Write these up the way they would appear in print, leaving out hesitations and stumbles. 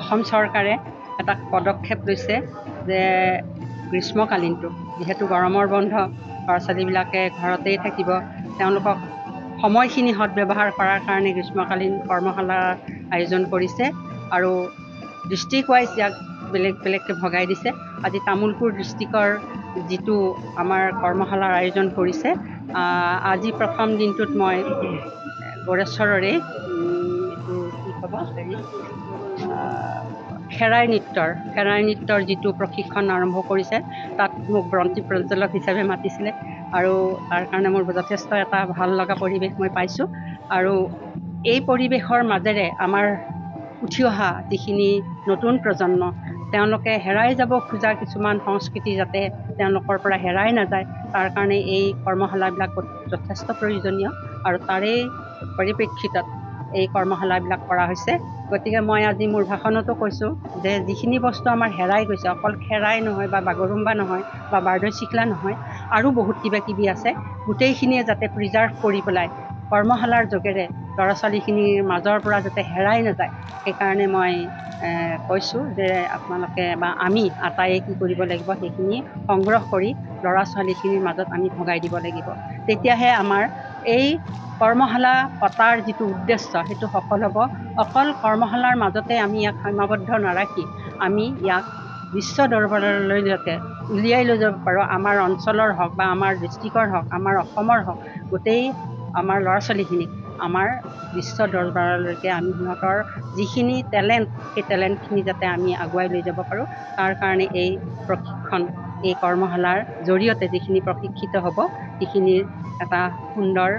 অসম চৰকাৰে এটা পদক্ষেপ লৈছে যে গ্ৰীষ্মকালীনটো যিহেতু গৰমৰ বন্ধ, ল'ৰা ছোৱালীবিলাকে ঘৰতেই থাকিব, তেওঁলোকক সময়খিনি সদব্যৱহাৰ কৰাৰ কাৰণে গ্ৰীষ্মকালীন কৰ্মশালাৰ আয়োজন কৰিছে আৰু ডিষ্ট্ৰিক্ট ৱাইজ ইয়াক বেলেগ বেলেগকৈ ভগাই দিছে। আজি তামোলপুৰ ডিষ্ট্ৰিক্টৰ যিটো আমাৰ কৰ্মশালাৰ আয়োজন কৰিছে, আজি প্ৰথম দিনটোত মই গৌৰেশ্বৰৰে এইটো কি ক'ব খেৰাই নৃত্যৰ যিটো প্ৰশিক্ষণ আৰম্ভ কৰিছে, তাত মোক ব্ৰন্তি প্ৰজ্বলক হিচাপে মাতিছিলে আৰু তাৰ কাৰণে মোৰ যথেষ্ট এটা ভাল লগা পৰিৱেশ মই পাইছোঁ। আৰু এই পৰিৱেশৰ মাজেৰে আমাৰ উঠি অহা যিখিনি নতুন প্ৰজন্ম, তেওঁলোকে হেৰাই যাব খোজা কিছুমান সংস্কৃতি যাতে তেওঁলোকৰ পৰা হেৰাই নাযায়, তাৰ কাৰণে এই কৰ্মশালাবিলাক যথেষ্ট প্ৰয়োজনীয় আৰু তাৰেই পৰিপ্ৰেক্ষিতত এই কৰ্মশালাবিলাক কৰা হৈছে। গতিকে মই আজি মোৰ ভাষণতো কৈছোঁ যে যিখিনি বস্তু আমাৰ হেৰাই গৈছে, অকল খেৰাই নহয় বা বাগৰুম্বা নহয় বা বাৰ্ধক্য চিকলা নহয়, আৰু বহুত কিবা কিবি আছে, গোটেইখিনিয়ে যাতে প্ৰিজাৰ্ভ কৰি পেলাই কৰ্মশালাৰ যোগেৰে ল'ৰা ছোৱালীখিনিৰ মাজৰ পৰা যাতে হেৰাই নাযায়, সেইকাৰণে মই কৈছোঁ যে আপোনালোকে বা আমি আটাইয়ে কি কৰিব লাগিব, সেইখিনি সংগ্ৰহ কৰি ল'ৰা ছোৱালীখিনিৰ মাজত আমি ভগাই দিব লাগিব। তেতিয়াহে আমাৰ এই কৰ্মশালা পতাৰ যিটো উদ্দেশ্য সেইটো সফল হ'ব। অকল কৰ্মশালাৰ মাজতে আমি ইয়াক সীমাবদ্ধ নাৰাখি আমি ইয়াক বিশ্ব দৰবাৰলৈ যাতে উলিয়াই লৈ যাব পাৰোঁ। আমাৰ অঞ্চলৰ হওক বা আমাৰ ডিষ্ট্ৰিক্টৰ হওক, আমাৰ অসমৰ হওক, গোটেই আমাৰ ল'ৰা ছোৱালীখিনিক আমাৰ বিশ্ব দৰবাৰলৈকে আমি সিহঁতৰ যিখিনি টেলেণ্ট, সেই টেলেণ্টখিনি যাতে আমি আগুৱাই লৈ যাব পাৰোঁ, তাৰ কাৰণে এই প্ৰশিক্ষণ, এই কৰ্মশালাৰ জৰিয়তে যিখিনি প্ৰশিক্ষিত হ'ব, সেইখিনিৰ এটা সুন্দৰ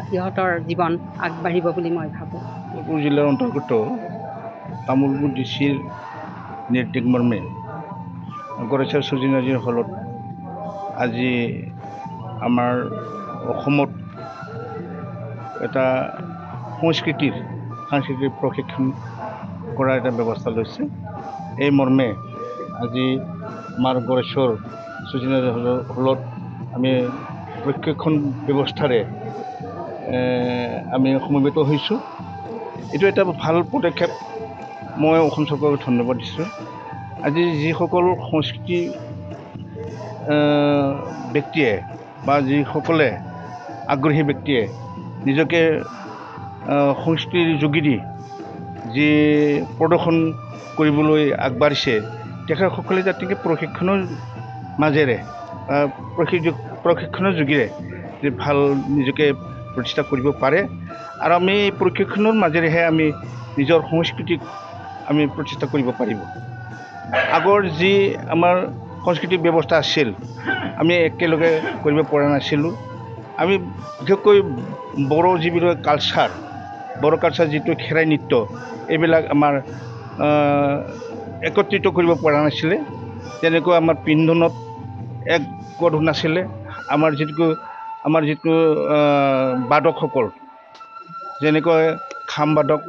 সিহঁতৰ জীৱন আগবাঢ়িব বুলি মই ভাবোঁ। তামোলপুৰ জিলাৰ অন্তৰ্গত তামোলপুৰ ডিচিৰ নিৰ্দেশ মৰ্মে গড়েশ্বৰ চুজিনাজিৰ হলত আজি আমাৰ অসমত এটা সাংস্কৃতিক প্ৰশিক্ষণ কৰাৰ এটা ব্যৱস্থা লৈছে। এই মৰ্মে আজি আমাৰ গড়েশ্বৰ চুজিনাজি হলত আমি প্ৰশিক্ষণ ব্যৱস্থাৰে আমি সমবেত হৈছোঁ। এইটো এটা ভাল পদক্ষেপ, মই অসম চৰকাৰক ধন্যবাদ দিছোঁ। আজি যিসকল সংস্কৃতি ব্যক্তিয়ে বা যিসকলে আগ্ৰহী ব্যক্তিয়ে নিজকে সংস্কৃতিৰ যোগেদি যি প্ৰদৰ্শন কৰিবলৈ আগবাঢ়িছে, তেখেতসকলে যাতে প্ৰশিক্ষণৰ মাজেৰে প্ৰশিক্ষণৰ যোগেৰে যে ভাল নিজকে প্ৰতিষ্ঠা কৰিব পাৰে। আৰু আমি এই প্ৰশিক্ষণৰ মাজেৰেহে আমি নিজৰ সংস্কৃতিক আমি প্ৰতিষ্ঠা কৰিব পাৰিব। আগৰ যি আমাৰ সাংস্কৃতিক ব্যৱস্থা আছিল, আমি একেলগে কৰিব পৰা নাছিলোঁ। আমি বিশেষকৈ বড়ো যিবিলাক বড়ো কালচাৰ যিটো খেৰাই নৃত্য, এইবিলাক আমাৰ একত্ৰিত কৰিব পৰা নাছিলে। তেনেকৈ আমাৰ পিন্ধনত একগোট নাছিলে। আমাৰ যিটো বাদকসকল, যেনেকৈ খাম বাদক,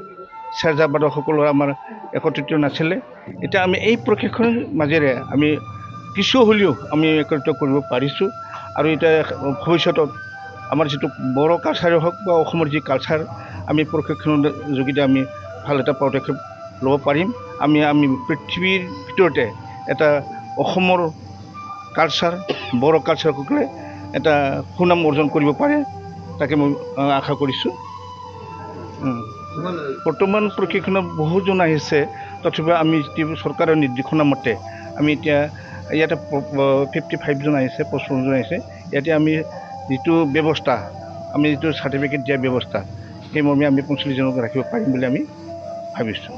চেৰজা বাদকসকলৰ আমাৰ একত্ৰিত নাছিলে। এতিয়া আমি এই প্ৰশিক্ষণৰ মাজেৰে আমি কিছু হ'লেও আমি একত্ৰিত কৰিব পাৰিছোঁ। আৰু এতিয়া ভৱিষ্যতত আমাৰ যিটো বড়ো কালচাৰে হওক বা অসমৰ যি কালচাৰ, আমি প্ৰশিক্ষণৰ যোগেদি আমি ভাল এটা পদক্ষেপ ল'ব পাৰিম। আমি পৃথিৱীৰ ভিতৰতে এটা অসমৰ কালচাৰ, বড়ো কালচাৰসকলে এটা সুনাম অৰ্জন কৰিব পাৰে, তাকে মই আশা কৰিছোঁ। বৰ্তমান প্ৰশিক্ষণত বহুজন আহিছে, তথাপিও আমি চৰকাৰৰ নিৰ্দেশনা মতে আমি এতিয়া ইয়াতে 55জন আহিছে, 55জন আহিছে। ইয়াতে আমি যিটো ব্যৱস্থা, আমি যিটো চাৰ্টিফিকেট দিয়া ব্যৱস্থা, সেই মৰ্মে আমি 45জনক ৰাখিব পাৰিম বুলি আমি ভাবিছোঁ।